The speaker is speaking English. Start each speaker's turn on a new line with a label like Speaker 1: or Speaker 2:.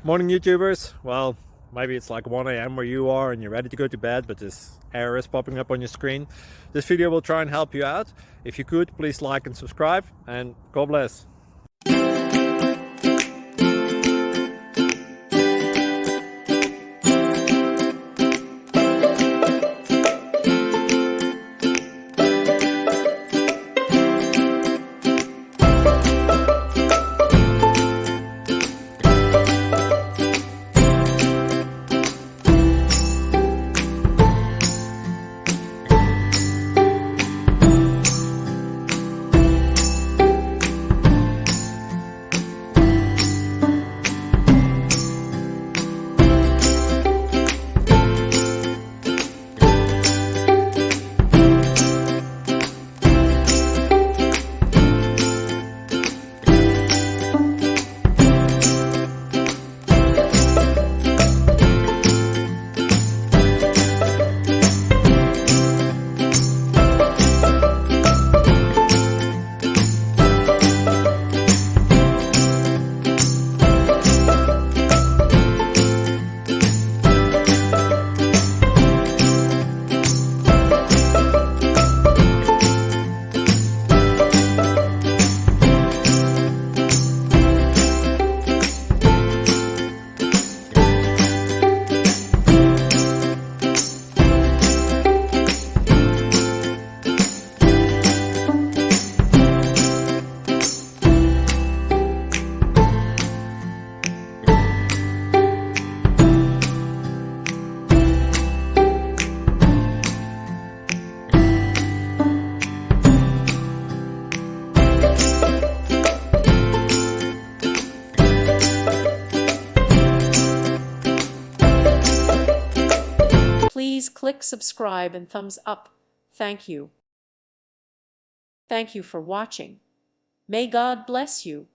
Speaker 1: Morning YouTubers. Well, maybe it's like 1 a.m. where you are and you're ready to go to bed, but this error is popping up on your screen. This video will try and help you out. If you could, please like and subscribe, and God bless.
Speaker 2: Please click subscribe and thumbs up. Thank you. Thank you for watching. May God bless you.